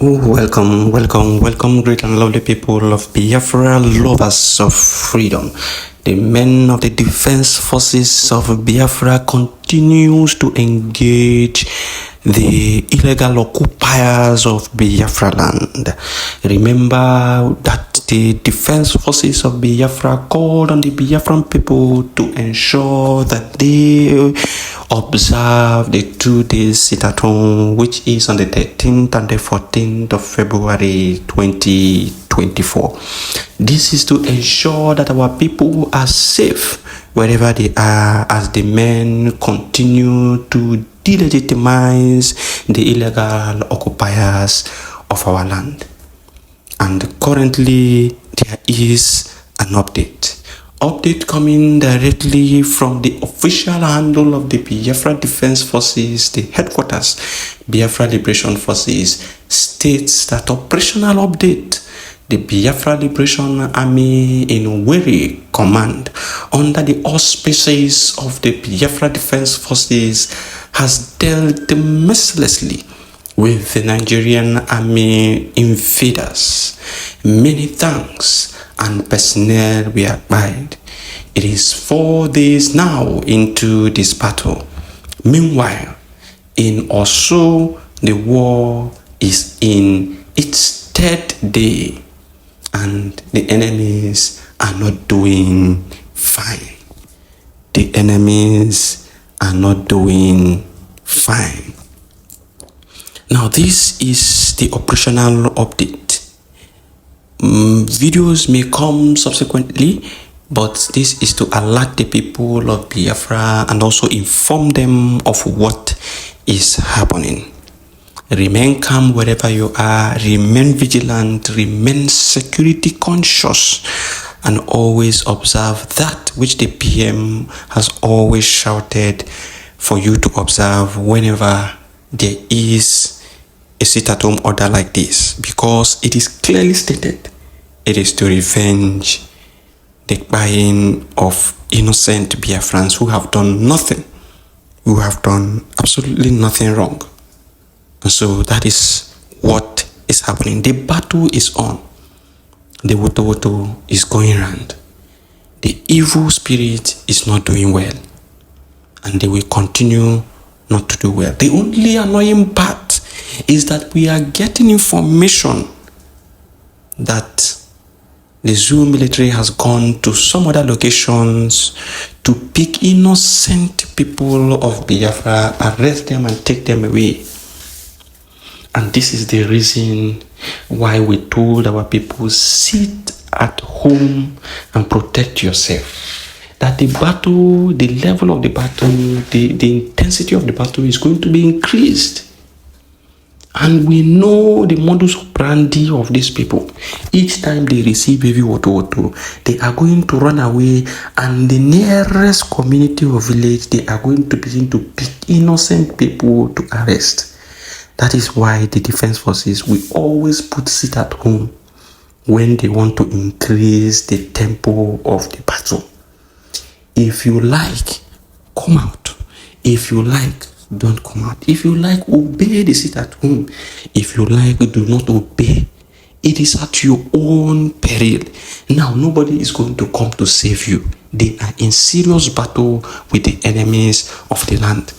Welcome, great and lovely people of Biafra, lovers of freedom. The men of the defense forces of Biafra continues to engage the illegal occupiers of Biafra land. Remember that the defense forces of Biafra called on the Biafran people to ensure that they observe the 2 days sit-at-home, which is on the 13th and the 14th of February 2024. This is to ensure that our people are safe wherever they are as the men continue to delegitimize the illegal occupiers of our land. And currently there is an update coming directly from the official handle of the Biafra Defense Forces. The headquarters, Biafra Liberation Forces, states that operational update: the Biafra Liberation Army in Weri Command, under the auspices of the Biafra Defense Forces, has dealt mercilessly with the Nigerian army invaders. Many thanks and personnel were acquired. It is 4 days now into this battle. Meanwhile, in Osu, the war is in its 3rd day, and the enemies are not doing fine. The enemies are not doing fine. Now, this is the operational update. Videos may come subsequently, but this is to alert the people of Biafra and also inform them of what is happening. Remain calm wherever you are, remain vigilant, remain security conscious, and always observe that which the PM has always shouted for you to observe whenever there is a sit-at-home order like this, because it is clearly stated it is to revenge the buying of innocent Biafrans who have done nothing, who have done absolutely nothing wrong. And so that is what is happening. The battle is on. The Woto is going round. The evil spirit is not doing well, and they will continue not to do well. The only annoying part is that we are getting information that the Zoo military has gone to some other locations to pick innocent people of Biafra, arrest them and take them away. And this is the reason why we told our people, sit at home and protect yourself. That the battle, the level of the battle, the intensity of the battle is going to be increased. And we know the modus operandi of these people. Each time they receive heavy Woto, they are going to run away, and the nearest community or village, they are going to begin to pick innocent people to arrest. That is why the defense forces will always put sit at home when they want to increase the tempo of the battle. If you like, come out. If you like, don't come out. If you like, obey the sit at home. If you like, do not obey. It is at your own peril. Now, nobody is going to come to save you. They are in serious battle with the enemies of the land.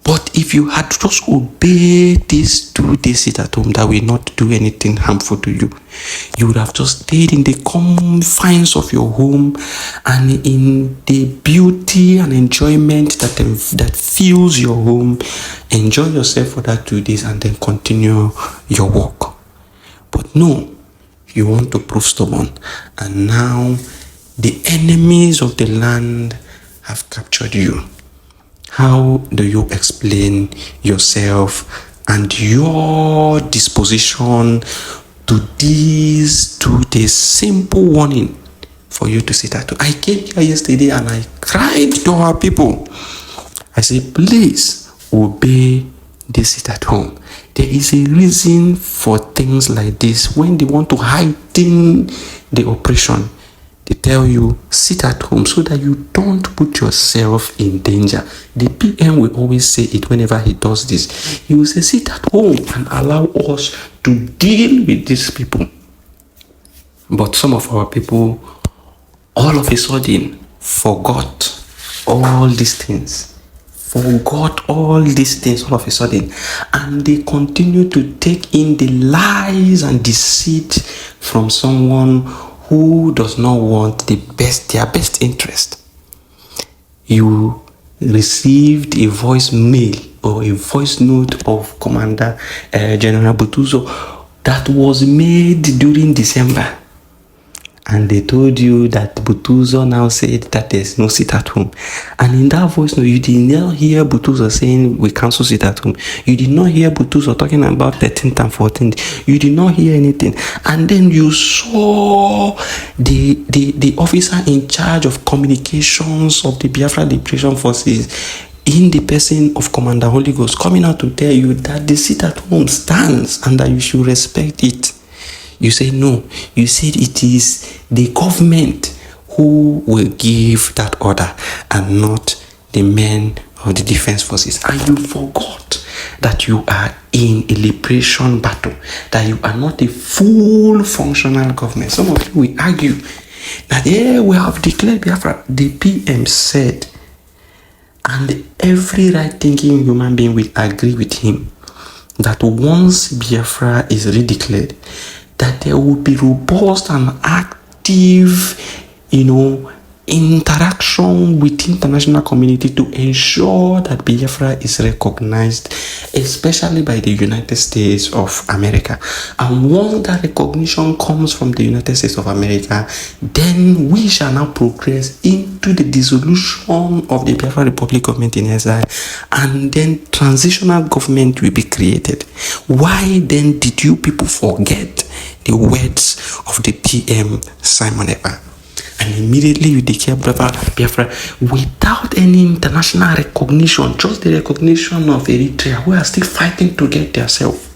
But if you had just obeyed this 2 days sit at home that will not do anything harmful to you, you would have just stayed in the confines of your home and in the beauty and enjoyment that fills your home. Enjoy yourself for that 2 days and then continue your work. But no, you want to prove stubborn, and now the enemies of the land have captured you. How do you explain yourself and your disposition to this 2 days simple warning for you to sit at home? I came here yesterday and I cried to our people. I said, please obey this sit at home. There is a reason for things like this. When they want to heighten the oppression, They tell you, sit at home so that you don't put yourself in danger. The PM will always say it whenever he does this. He will say, sit at home and allow us to deal with these people. But some of our people, all of a sudden, forgot all these things. Forgot all these things all of a sudden. And they continue to take in the lies and deceit from someone who does not want their best interest. You received a voicemail or a voice note of Commander General Butuzo that was made during December. And they told you that Butuzo now said that there's no sit at home. And in that voice note, you did not hear Butuzo saying we cancel sit at home. You did not hear Butuzo talking about 13th and 14th. You did not hear anything. And then you saw the officer in charge of communications of the Biafra Liberation Forces, in the person of Commander Holy Ghost, coming out to tell you that the sit at home stands and that you should respect it. You say no. You said it is the government who will give that order and not the men of the defense forces. And you forgot that you are in a liberation battle, that you are not a full functional government. Some of you will argue that we have declared Biafra. The PM said, and every right-thinking human being will agree with him, that once Biafra is redeclared, that there will be robust and active, interaction with international community to ensure that Biafra is recognized, especially by the United States of America. And once that recognition comes from the United States of America, then we shall now progress into the dissolution of the Biafra Republic government in exile, and then transitional government will be created. Why then did you people forget the words of the PM Simon Ekpa? And immediately you declare Biafra without any international recognition, just the recognition of Eritrea, who are still fighting to get themselves.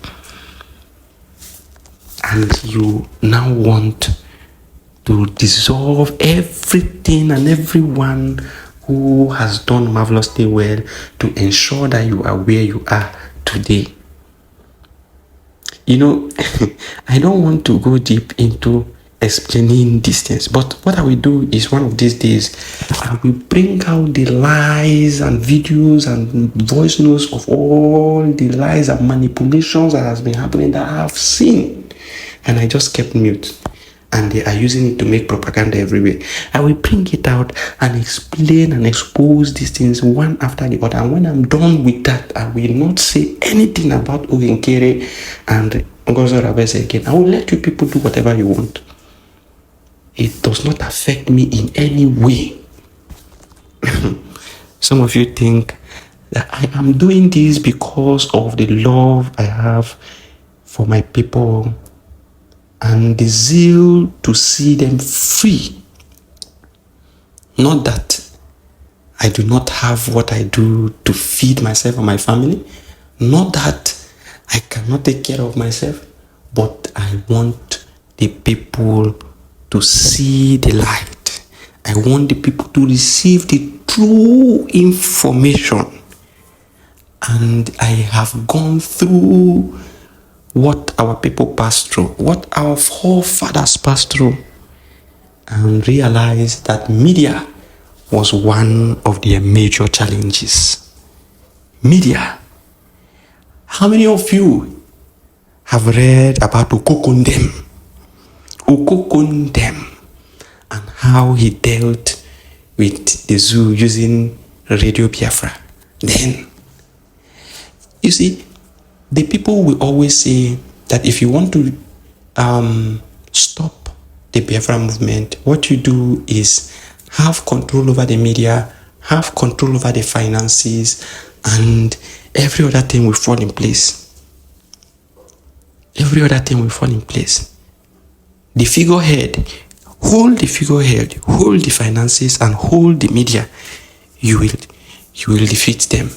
And you now want to dissolve everything and everyone who has done marvelously well to ensure that you are where you are today. I don't want to go deep into explaining these things, but what I will do is one of these days I will bring out the lies and videos and voice notes of all the lies and manipulations that has been happening that I have seen, and I just kept mute, and they are using it to make propaganda everywhere. I will bring it out and explain and expose these things one after the other, and when I'm done with that, I will not say anything about Ogenkere and Ngozo Rabese again. I will let you people do whatever you want. It does not affect me in any way. Some of you think that I am doing this because of the love I have for my people and the zeal to see them free. Not that I do not have what I do to feed myself and my family. Not that I cannot take care of myself, but I want the people to see the light. I want the people to receive the true information. And I have gone through what our people passed through, what our forefathers passed through, and realized that media was one of their major challenges. Media. How many of you have read about Ukokundem? Ukokundem, and how he dealt with the zoo using Radio Biafra. Then, you see, the people will always say that if you want to stop the Biafra movement, what you do is have control over the media, have control over the finances, and every other thing will fall in place. Every other thing will fall in place. The figurehead, hold the figurehead, hold the finances, and hold the media. You will defeat them.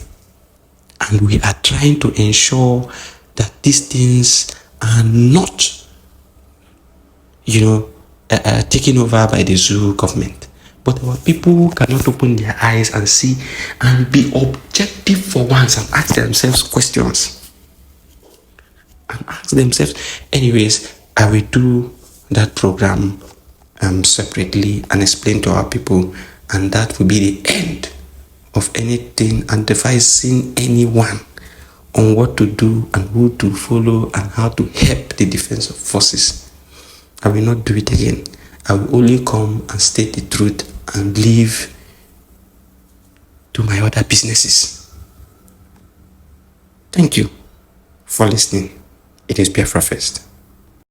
And we are trying to ensure that these things are not, taken over by the zoo government. But our people cannot open their eyes and see and be objective for once and ask themselves questions. And ask themselves, anyways, I will do that program separately and explain to our people, and that will be the end of anything advising anyone on what to do and who to follow and how to help the defense forces. I will not do it again. I will only come and state the truth and leave to my other businesses. Thank you for listening. It is Biafra First.